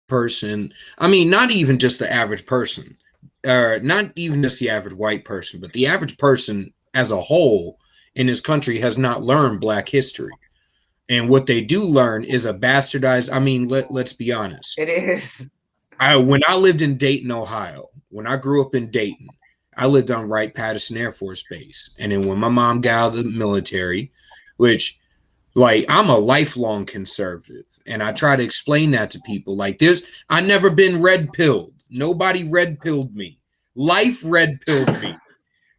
person, I mean, not even just the average person, or not even just the average white person, but the average person as a whole in this country has not learned Black history. And what they do learn is a bastardized, I mean, let's be honest. It is. When I lived in Dayton, Ohio, when I grew up in Dayton, I lived on Wright-Patterson Air Force Base. And then when my mom got out of the military, which, like, I'm a lifelong conservative, and I try to explain that to people. Like, I never been red pilled. Nobody red pilled me. Life red pilled me.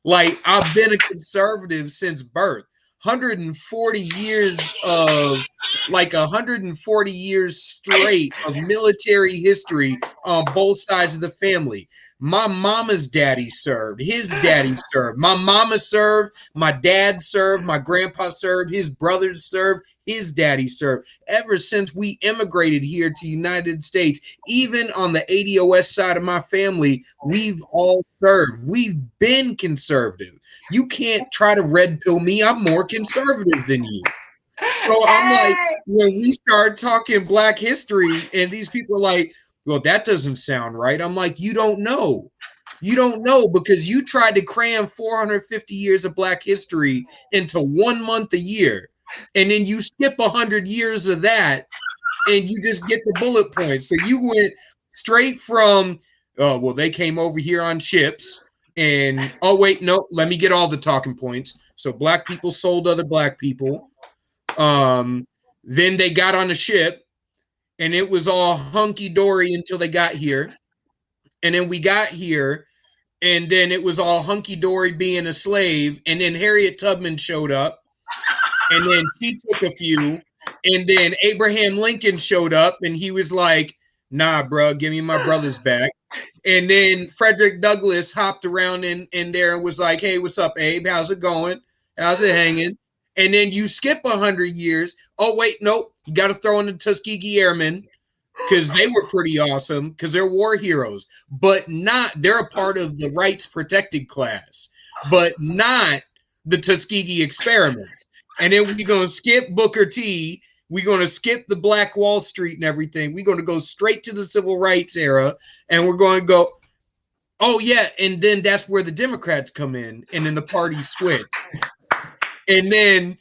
Like, I've been a conservative since birth. 140 years of, like, 140 years straight of military history on both sides of the family. My mama's daddy served, his daddy served, my mama served, my dad served, my grandpa served, his brothers served, his daddy served. Ever since we immigrated here to the United States, even on the ADOS side of my family, we've all served. We've been conservative. You can't try to red pill me. I'm more conservative than you. So I'm like, when we start talking Black history and these people are like, well, that doesn't sound right. I'm like, you don't know. You don't know because you tried to cram 450 years of Black history into 1 month a year. And then you skip 100 years of that and you just get the bullet points. So you went straight from, oh, well, they came over here on ships. And, oh, wait, no, let me get all the talking points. So Black people sold other Black people. Then they got on a ship and it was all hunky-dory until they got here. And then we got here and then it was all hunky-dory being a slave. And then Harriet Tubman showed up and then she took a few. And then Abraham Lincoln showed up and he was like, nah, bro, give me my brothers back. And then Frederick Douglass hopped around in there and was like, hey, what's up, Abe? How's it going? How's it hanging? And then you skip 100 years. Oh, wait, nope. You got to throw in the Tuskegee Airmen because they were pretty awesome because they're war heroes, but they're a part of the rights protected class, but not the Tuskegee experiments. And then we're going to skip Booker T. We're going to skip the Black Wall Street and everything. We're going to go straight to the civil rights era. And we're going to go, oh, yeah. And then that's where the Democrats come in. And then the parties switch. And then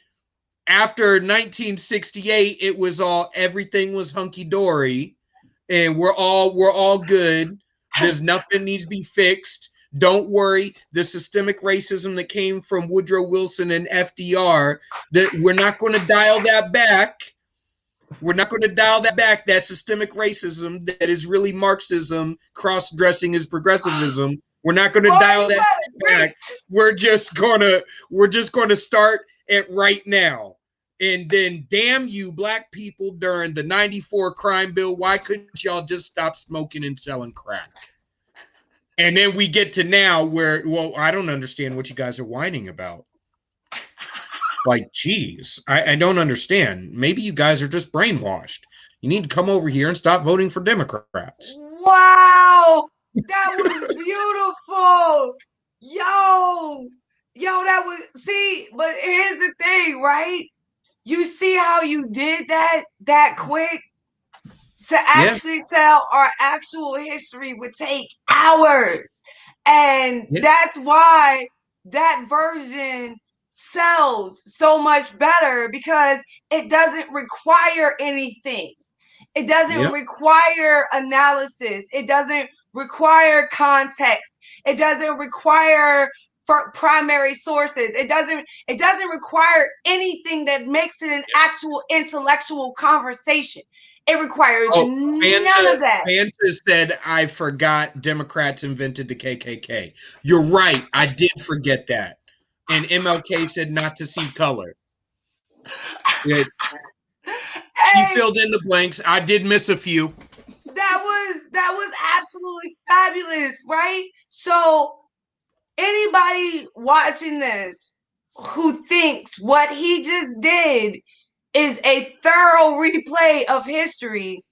after 1968, it was everything was hunky-dory. And we're all good. There's nothing needs to be fixed. Don't worry, the systemic racism that came from Woodrow Wilson and FDR, that we're not going to dial that back. We're not going to dial that back. That systemic racism that is really Marxism, cross-dressing is progressivism. We're not going to dial that back. We're just going to start it right now. And then damn you, Black people, during the 94 crime bill, why couldn't y'all just stop smoking and selling crack? And then we get to now where, well, I don't understand what you guys are whining about. Like, geez, I don't understand. Maybe you guys are just brainwashed. You need to come over here and stop voting for Democrats. Wow, that was beautiful. Yo, that was, see, but here's the thing, right? You see how you did that quick? To actually tell our actual history would take hours. And that's why that version sells so much better, because it doesn't require anything. It doesn't require analysis. It doesn't require context. It doesn't require primary sources. It doesn't require anything that makes it an actual intellectual conversation. It requires none of that. Fanta said, I forgot Democrats invented the KKK. You're right. I did forget that. And MLK said not to see color. She filled in the blanks. I did miss a few. That was absolutely fabulous, right? So anybody watching this who thinks what he just did is a thorough replay of history,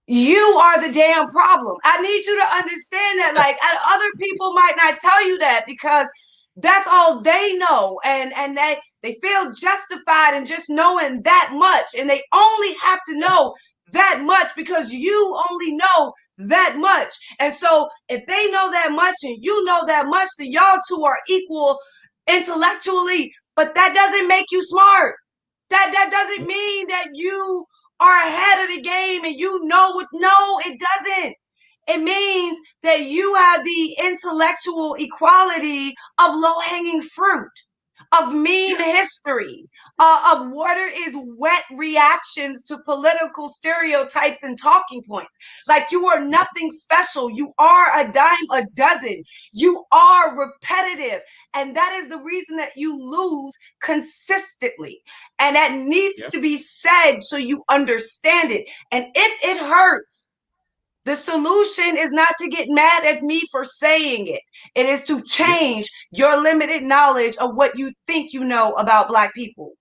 you are the damn problem. I need you to understand that. Like, other people might not tell you that because that's all they know, and they feel justified in just knowing that much, and they only have to know that much because you only know that much. And so if they know that much and you know that much, then y'all two are equal intellectually, but that doesn't make you smart. That doesn't mean that you are ahead of the game and you know what. No, it doesn't. It means that you have the intellectual equality of low-hanging fruit, of meme history, of what is wet reactions to political stereotypes and talking points. Like, you are nothing special. You are a dime a dozen. You are repetitive. And that is the reason that you lose consistently. And that needs to be said so you understand it. And if it hurts, the solution is not to get mad at me for saying it. It is to change your limited knowledge of what you think you know about Black people.